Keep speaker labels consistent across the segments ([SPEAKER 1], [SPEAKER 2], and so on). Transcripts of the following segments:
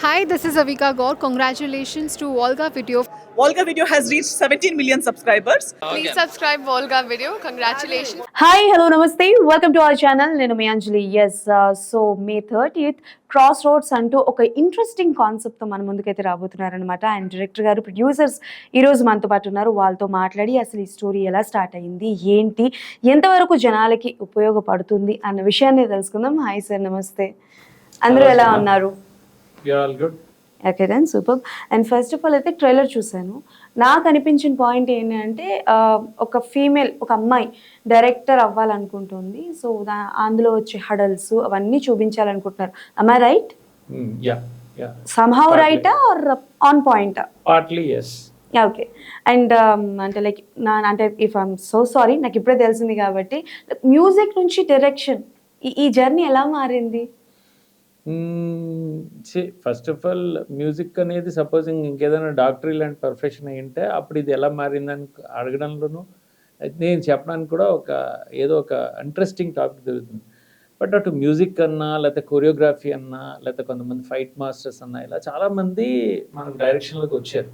[SPEAKER 1] Hi, this is Avika Gaur. Congratulations to Volga Video.
[SPEAKER 2] Volga Video has reached 17 million subscribers.
[SPEAKER 1] Please subscribe Volga Video. Congratulations.
[SPEAKER 3] Hi hello నమస్తే welcome to our channel. నేను మీ అంజలి. So మే 30th cross roads అంటూ ఒక interesting కాన్సెప్ట్తో మన ముందుకైతే రాబోతున్నారనమాట. And director గారు, producers ఈరోజు మనతో పాటు ఉన్నారు. వాళ్ళతో మాట్లాడి అసలు ఈ స్టోరీ ఎలా స్టార్ట్ అయ్యింది, ఏంటి, ఎంతవరకు జనాలకి ఉపయోగపడుతుంది అన్న విషయాన్ని తెలుసుకుందాం. హాయ్ సార్, నమస్తే. అందరూ ఎలా ఉన్నారు? Okay then super. And first of all అయితే ట్రైలర్ చూశాను. నాకు అనిపించిన పాయింట్ ఏంటంటే ఒక ఫీమేల్, ఒక అమ్మాయి డైరెక్టర్ అవ్వాలనుకుంటుంది. సో అందులో వచ్చే హడల్స్ అవన్నీ చూపించాలనుకుంటున్నారు. am I right? Somehow right or on point?
[SPEAKER 4] Partly yes.
[SPEAKER 3] Okay. And అంటే లైక్ అంటే ఇఫ్ ఐఎమ్ సో సారీ, నాకు ఇప్పుడే తెలిసింది కాబట్టి మ్యూజిక్ నుంచి డైరెక్షన్ ఈ జర్నీ ఎలా మారింది?
[SPEAKER 4] ఫస్ట్ ఆఫ్ ఆల్ మ్యూజిక్ అనేది సపోజింగ్ ఇంకేదైనా డాక్టరీ లాంటి ప్రొఫెషన్ అయ్యింటే అప్పుడు ఇది ఎలా మారిందని అడగడంలోనూ నేను చెప్పడానికి కూడా ఏదో ఒక ఇంట్రెస్టింగ్ టాపిక్ దొరుకుతుంది. బట్ అటు మ్యూజిక్ అన్నా, లేకపోతే కొరియోగ్రఫీ అన్నా, లేకపోతే కొంతమంది ఫైట్ మాస్టర్స్ అన్నా, ఇలా చాలామంది మనకు డైరెక్షన్లోకి వచ్చారు.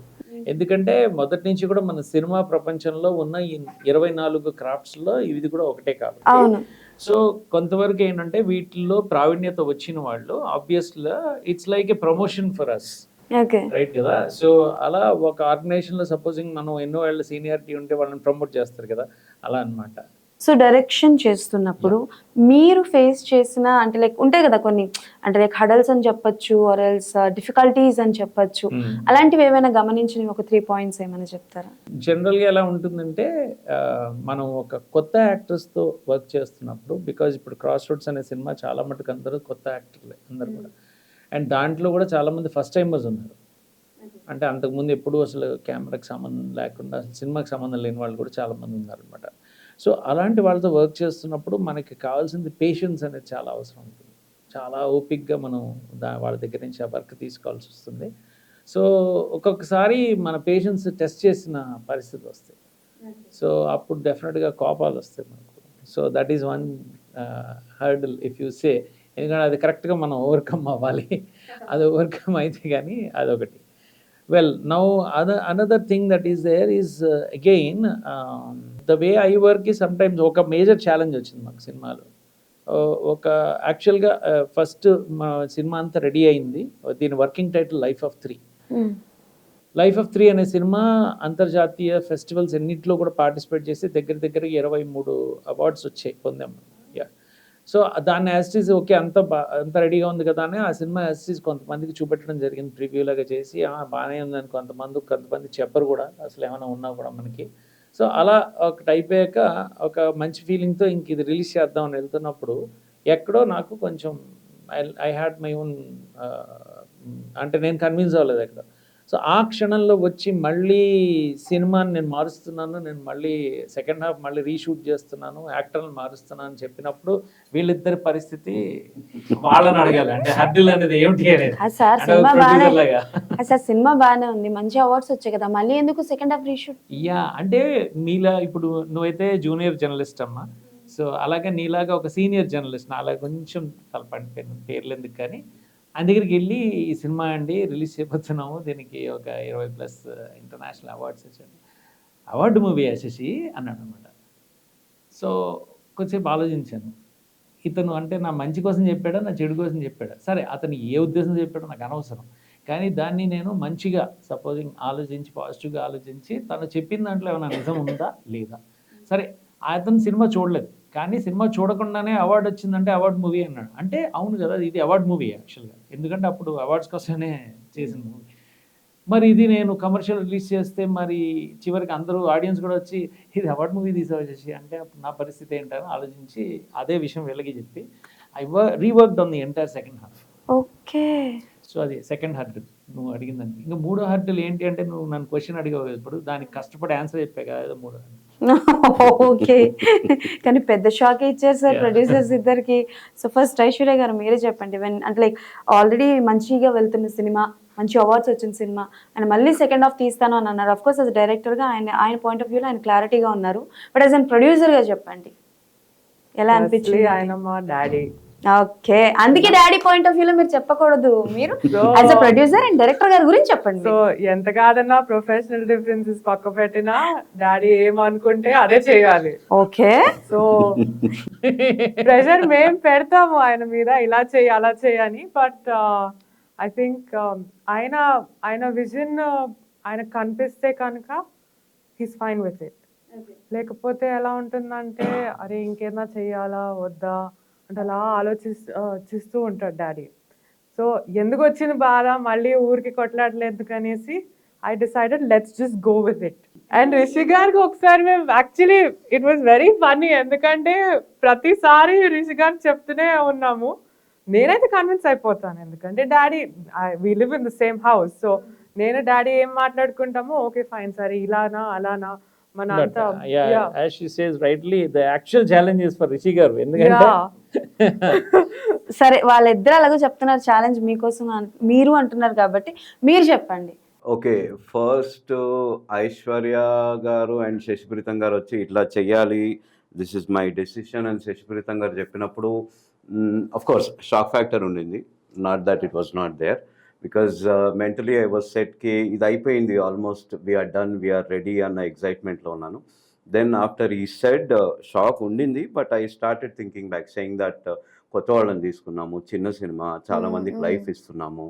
[SPEAKER 4] ఎందుకంటే మొదటి నుంచి కూడా మన సినిమా ప్రపంచంలో ఉన్న ఈ 24 క్రాఫ్ట్స్లో ఇది కూడా ఒకటే కాబట్టి, సో కొంతవరకు ఏంటంటే వీటిల్లో ప్రావీణ్యత వచ్చిన వాళ్ళు ఆబ్వియస్గా it's like a promotion for us, right కదా. సో అలా ఒక ఆర్గనైజేషన్లో సపోజింగ్ మనం ఎన్నో ఏళ్ళ సీనియారిటీ ఉంటే వాళ్ళని ప్రమోట్ చేస్తారు కదా, అలా అనమాట.
[SPEAKER 3] సో డైరెక్షన్ చేస్తున్నప్పుడు మీరు ఫేస్ చేసిన అంటే లైక్ ఉంటాయి కదా కొన్ని, అంటే లైక్ హడల్స్ అని చెప్పొచ్చు, ఆర్ ఎల్స్ డిఫికల్టీస్ అని చెప్పొచ్చు, అలాంటివి ఏమైనా గమనించినవి ఒక 3 points ఏమైనా చెప్తారా?
[SPEAKER 4] జనరల్గా ఎలా ఉంటుందంటే మనం ఒక కొత్త యాక్టర్స్తో వర్క్ చేస్తున్నప్పుడు, బికాజ్ ఇప్పుడు క్రాస్ రోడ్స్ అనే సినిమా చాలా మటుకు అందరూ కొత్త యాక్టర్లే అందరు కూడా. అండ్ దాంట్లో కూడా చాలామంది ఫస్ట్ టైమర్స్ ఉన్నారు. అంటే అంతకుముందు ఎప్పుడు అసలు కెమెరాకి సంబంధం లేకుండా సినిమాకి సంబంధం లేని వాళ్ళు కూడా చాలామంది ఉన్నారనమాట. సో అలాంటి వాళ్ళతో వర్క్ చేస్తున్నప్పుడు మనకి కావాల్సింది పేషెన్స్ అనేది చాలా అవసరం ఉంటుంది. చాలా ఓపిక్గా మనం వాళ్ళ దగ్గర నుంచి ఆ వర్క్ తీసుకోవాల్సి వస్తుంది. సో ఒక్కొక్కసారి మన పేషెన్స్ టెస్ట్ చేసిన పరిస్థితి వస్తాయి. సో అప్పుడు డెఫినెట్గా కోపాలు వస్తాయి మనకు. So that is one hurdle if you say. ఎందుకంటే అది కరెక్ట్గా మనం ఓవర్కమ్ అవ్వాలి. అది ఓవర్కమ్ అయితే కానీ అదొకటి. Well, now another thing that is there is again the way I work is sometimes ఒక మేజర్ ఛాలెంజ్ వచ్చింది మాకు సినిమాలో. ఒక యాక్చువల్గా ఫస్ట్ మా సినిమా అంతా రెడీ అయింది. దీని working title life of 3. Life of 3 అనే సినిమా అంతర్జాతీయ ఫెస్టివల్స్ ఎన్నింటిలో కూడా పార్టిసిపేట్ చేసి దగ్గర 23 అవార్డ్స్ వచ్చాయి, పొందాము. సో దాన్ని యాస్టీస్ ఓకే అంత రెడీగా ఉంది కదా అని ఆ సినిమా యాస్టీస్ కొంతమందికి చూపెట్టడం జరిగింది, ప్రివ్యూ లాగా చేసి బాగానే ఉందని. కొంతమంది చెప్పరు కూడా అసలు ఏమైనా ఉన్నా కూడా మనకి. సో అలా ఒకటి అయిపోయాక ఒక మంచి ఫీలింగ్తో ఇంక ఇది రిలీజ్ చేద్దామని వెళ్తున్నప్పుడు ఎక్కడో నాకు కొంచెం ఐ హ్యాడ్ మై ఓన్, అంటే నేను కన్విన్స్ అవ్వలేదు ఎక్కడ. సో ఆ క్షణంలో వచ్చి మళ్ళీ సినిమాని నేను మారుస్తున్నాను, నేను మళ్ళీ సెకండ్ హాఫ్ మళ్ళీ రీషూట్ చేస్తున్నాను, యాక్టర్ని మారుస్తున్నాను అని చెప్పినప్పుడు వీళ్ళిద్దరి పరిస్థితి వాళ్ళని అడగాలి. అంటే హర్డిల్ అనేది ఏమిటి అనేది.
[SPEAKER 3] సినిమా బాగానే ఉంది, మంచి అవార్డ్స్ వచ్చాయి కదా, మళ్ళీ ఎందుకు సెకండ్ హాఫ్ రీషూట్?
[SPEAKER 4] అంటే నీలా ఇప్పుడు నువ్వైతే జూనియర్ జర్నలిస్ట్ అమ్మా, సో అలాగే నీలాగా ఒక సీనియర్ జర్నలిస్ట్, నాలా కొంచెం తలపడిపోయిన పేర్లు ఎందుకు కానీ ఆయన దగ్గరికి వెళ్ళి ఈ సినిమా అండి రిలీజ్ చేయబోతున్నాము, దీనికి ఒక 20+ ఇంటర్నేషనల్ అవార్డ్స్ వచ్చాడు, అవార్డు మూవీ శశి అన్నాడు అనమాట. సో కొంచెంసేపు ఆలోచించాను, ఇతను అంటే నా మంచి కోసం చెప్పాడా, నా చెడు కోసం చెప్పాడా? సరే, అతను ఏ ఉద్దేశం చెప్పాడో నాకు అనవసరం, కానీ దాన్ని నేను మంచిగా సపోజింగ్ ఆలోచించి, పాజిటివ్గా ఆలోచించి తను చెప్పిన దాంట్లో ఏమైనా నిజం ఉందా లేదా. సరే, అతను సినిమా చూడలేదు, కానీ సినిమా చూడకుండానే అవార్డు వచ్చిందంటే అవార్డు మూవీ అన్నాడు. అంటే అవును కదా, ఇది అవార్డు మూవీ యాక్చువల్గా, ఎందుకంటే అప్పుడు అవార్డ్స్ కోసమే చేసిన మూవీ. మరి ఇది నేను కమర్షియల్ రిలీజ్ చేస్తే మరి చివరికి అందరూ ఆడియన్స్ కూడా వచ్చి ఇది అవార్డు మూవీ తీసావు చేసి అంటే అప్పుడు నా పరిస్థితి ఏంటని ఆలోచించి అదే విషయం వెళ్ళగి చెప్పి I reworked on the entire second half.
[SPEAKER 3] Okay.
[SPEAKER 4] So అది సెకండ్ హర్డిల్ నువ్వు అడిగిందానికి. ఇంకా 3వ హర్డిల్ ఏంటి అంటే, నువ్వు నన్ను క్వశ్చన్ అడిగావు ఇప్పుడు, దానికి కష్టపడి ఆన్సర్ చెప్పా కదా, ఏదో 3వ హర్డిల్.
[SPEAKER 3] ఓకే. కానీ పెద్ద షాక్ ఇచ్చారు సార్ ప్రొడ్యూసర్స్ ఇద్దరికి. సో ఫస్ట్ ఐశ్వర్య గారు మీరే చెప్పండి, అంటే లైక్ ఆల్రెడీ మంచిగా వెళ్తున్న సినిమా, మంచి అవార్డ్స్ వచ్చిన సినిమా, ఆయన మళ్ళీ సెకండ్ హాఫ్ తీస్తాను అని అన్నారు. అఫ్ కోర్స్ యాజ్ డైరెక్టర్గా ఆయన పాయింట్ ఆఫ్ వ్యూలో ఆయన క్లారిటీగా ఉన్నారు, బట్ యాజ్ అన్ ప్రొడ్యూసర్గా చెప్పండి ఎలా అనిపించింది?
[SPEAKER 5] ఆయన మా డాడీ
[SPEAKER 3] ఓకే, అందుకే డాడీ పాయింట్ ఆఫ్ వ్యూలో మీరు చెప్పకూడదు. మీరు as a producer and director గారి గురించి చెప్పండి.
[SPEAKER 5] సో ఎంత కాదన్నా ప్రొఫెషనల్ డిఫరెన్సెస్ పక్క పెట్టినా డాడీ ఏమనుకుంటే అదే చేయాలి.
[SPEAKER 3] ఓకే,
[SPEAKER 5] సో ప్రెషర్ మేము పెడతాము ఆయన మీద, ఇలా చేయి అలా చేయని. బట్ ఐ థింక్ ఆయన విజన్ ఆయన కనిపిస్తే కనుక హీస్ ఫైన్ విత్ ఇట్. లేకపోతే ఎలా ఉంటుందంటే అరే ఇంకేదైనా చెయ్యాలా వద్దా అంటే అలా ఆలోచిస్తూ ఉంటాడు డాడీ. సో ఎందుకు వచ్చిన బాధ మళ్ళీ ఊరికి కొట్లాడలేదు ఎందుకనేసి I decided let's just go with it. And Rishi గారికి ఒకసారి మేము actually it was very funny, ఎందుకంటే ప్రతిసారి రిషి గారికి చెప్తూనే ఉన్నాము. నేనైతే కన్విన్స్ అయిపోతాను, ఎందుకంటే daddy we live in the same house. So నేను డాడీ ఏం మాట్లాడుకుంటామో ఓకే ఫైన్ సరే ఇలానా అలానా మన అంతా.
[SPEAKER 4] as she says rightly, the actual challenge is for Rishi garu, ఎందుకంటే
[SPEAKER 3] సరే వాళ్ళిద్దరు అలాగో చెప్తున్నారు ఛాలెంజ్ మీకోసం మీరు అంటున్నారు కాబట్టి మీరు చెప్పండి.
[SPEAKER 6] ఓకే, ఫస్ట్ ఐశ్వర్య గారు అండ్ శశిప్రీతం గారు వచ్చి ఇట్లా చెయ్యాలి, దిస్ ఇస్ మై డెసిషన్ అని శశిప్రీతం గారు చెప్పినప్పుడు అఫ్ కోర్స్ షాక్ ఫ్యాక్టర్ ఉండింది. Not that it was not there, because mentally I was set కి ఇది అయిపోయింది almost, we're done, we're ready అన్న ఎగ్జైట్మెంట్లో ఉన్నాను. దెన్ ఆఫ్టర్ ఈ సెడ్ షాక్ ఉండింది, but I started thinking back saying that కొత్త వాళ్ళని తీసుకున్నాము, చిన్న సినిమా, చాలా మందికి లైఫ్ ఇస్తున్నాము.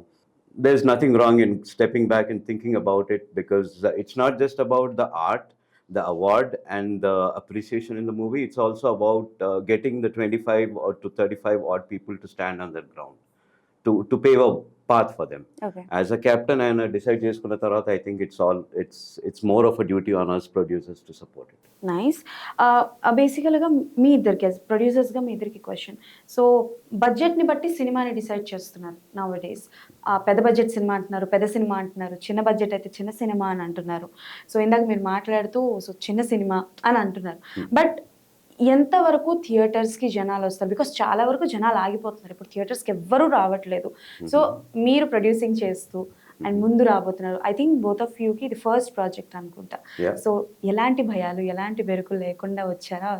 [SPEAKER 6] There is nothing wrong in stepping back and thinking about it, because it's not just about the art, the award and the appreciation in the movie. It's also about getting the 25 or to 35 odd people to stand on their ground, to pave a path for them.
[SPEAKER 3] Okay.
[SPEAKER 6] As a captain, I decide చేసుకున్న తర్వాత I think it's more of a duty on us producers to support it.
[SPEAKER 3] Nice. బేసికల్గా మీ ఇద్దరికి ప్రొడ్యూసర్స్గా మీ ఇద్దరికి question. So బడ్జెట్ని బట్టి సినిమాని decide చేస్తున్నారు now days. పెద్ద బడ్జెట్ సినిమా అంటున్నారు, పెద్ద సినిమా అంటున్నారు, చిన్న బడ్జెట్ అయితే చిన్న సినిమా అని అంటున్నారు. సో ఇందాక మీరు మాట్లాడుతూ సో చిన్న సినిమా అని అంటున్నారు. బట్ ఎంతవరకు థియేటర్స్కి జనాలు వస్తారు? బికాస్ చాలా వరకు జనాలు ఆగిపోతున్నారు, ఇప్పుడు థియేటర్స్కి ఎవ్వరూ రావట్లేదు. సో మీరు ప్రొడ్యూసింగ్ చేస్తూ అండ్ ముందు రాబోతున్నారు. ఐ థింక్ బోత్ ఆఫ్ యూకి ఇది ఫస్ట్ ప్రాజెక్ట్ అనుకుంటా. సో ఎలాంటి భయాలు ఎలాంటి బెరుకులు లేకుండా వచ్చారా?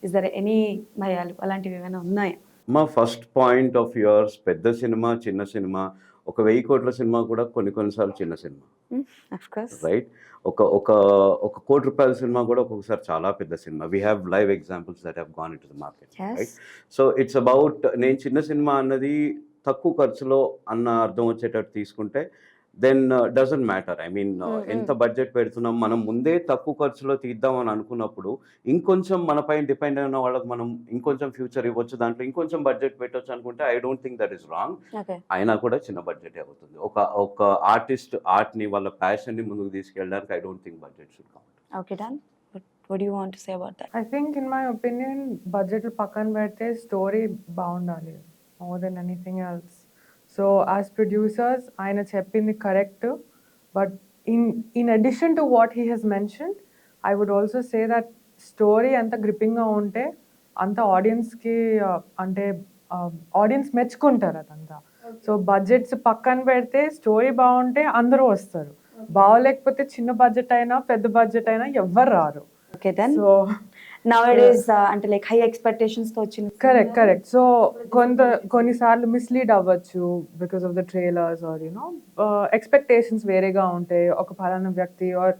[SPEAKER 3] ఇస్ దర్ ఎనీ భయాలు అలాంటివి ఏమైనా ఉన్నాయా?
[SPEAKER 6] మా ఫస్ట్ పాయింట్ ఆఫ్ వ్యూవర్స్ పెద్ద సినిమా చిన్న సినిమా, ఒక 1000 కోట్ల సినిమా కూడా కొన్నిసార్లు చిన్న సినిమా, రైట్? ఒక 1 కోటి రూపాయల సినిమా కూడా ఒక్కొక్కసారి చాలా పెద్ద cinema. We have live examples that have gone in to the market, right? So it's about, నేను చిన్న సినిమా అన్నది తక్కువ ఖర్చులో అన్న అర్థం వచ్చేటట్టు తీసుకుంటే then doesn't matter. I mean ఎంత బడ్జెట్ పెడుతున్నాం, మనం ముందే తక్కువ ఖర్చులో తీద్దామని అనుకున్నప్పుడు ఇంకొంచెం మన పైన డిపెండ్ అయిన వాళ్ళకి మనం ఇంకొంచెం ఫ్యూచర్ ఇవ్వచ్చు, దాంట్లో ఇంకొంచెం బడ్జెట్ పెట్టవచ్చు అనుకుంటే I don't think that is wrong. అయినా కూడా చిన్న బడ్జెట్ అవుతుంది. ఒక ఆర్టిస్ట్ ఆర్ట్ని వాళ్ళ ప్యాషన్ని ముందుకు తీసుకెళ్ళడానికి I don't think budget should count.
[SPEAKER 3] Okay done. What do you want to say about that?
[SPEAKER 5] I think in my opinion budget పక్కన పెడితే స్టోరీ బాగుండాలి more than anything else. So as producers ఆయన చెప్పింది correct, but in addition to what he has mentioned, I would also say that story అంత గ్రిప్పింగ్గా ఉంటే అంత ఆడియన్స్కి అంటే ఆడియన్స్ మెచ్చుకుంటారు అదంతా. సో బడ్జెట్స్ పక్కన పెడితే స్టోరీ బాగుంటే అందరూ వస్తారు, బాగోలేకపోతే చిన్న బడ్జెట్ అయినా పెద్ద బడ్జెట్ అయినా ఎవ్వరు రారు.
[SPEAKER 3] Okay then.
[SPEAKER 5] సో
[SPEAKER 3] nowadays అంటే లైక్ హై ఎక్స్పెక్టేషన్స్ తో వచ్చిన
[SPEAKER 5] కరెక్ట్. సో కొన్నిసార్లు మిస్లీడ్ అవ్వచ్చు because of the trailers or you know expectations వేరేగా ఉంటాయి. ఒక ఫలానా వ్యక్తి ఆర్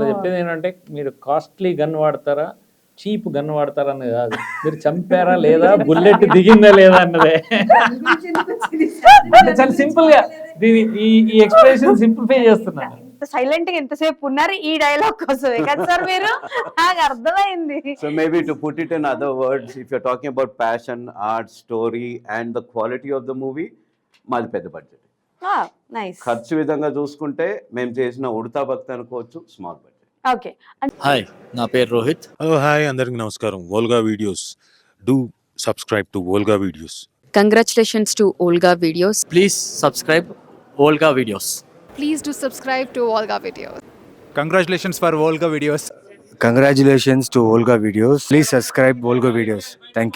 [SPEAKER 4] చెప్పేది ఏంటంటే, మీరు కాస్ట్లీ గన్ వాడతారా చీప్ గన్ వాడతారా అన్నది కాదు, మీరు చంపారా లేదా, బుల్లెట్ దిగిందా లేదా అన్నదే. చాలా సింపుల్ గా ఈ ఎక్స్ప్రెషన్ సింప్లిఫై చేస్తున్నాను.
[SPEAKER 3] సైలెంట్ గా ఎంతసేపు ఉన్నారు ఈ డైలాగ్ కోసమే కదా సార్ మీరు? నాకు అర్థమైంది.
[SPEAKER 6] So maybe to put it in other words, if you're talking about passion, art, story and the quality of the movie, మాది పెద్ద బడ్జెట్.
[SPEAKER 3] నైస్.
[SPEAKER 6] ఖర్చు విధంగా చూసుకుంటే మేము చేసిన ఉడతా భక్తి అనుకోవచ్చు, స్మాల్ బడ్జెట్.
[SPEAKER 3] ఓకే.
[SPEAKER 7] హాయ్, నా పేరు రోహిత్.
[SPEAKER 8] హలో హాయ్, అందరికి నమస్కారం. Volga videos, do subscribe to Volga videos.
[SPEAKER 9] Congratulations to Olga Videos.
[SPEAKER 7] Please subscribe Olga videos.
[SPEAKER 1] Please do subscribe to Olga Videos.
[SPEAKER 10] Congratulations for Volga Videos.
[SPEAKER 11] Congratulations to Volga Videos. Please subscribe Volga Videos. Thank you.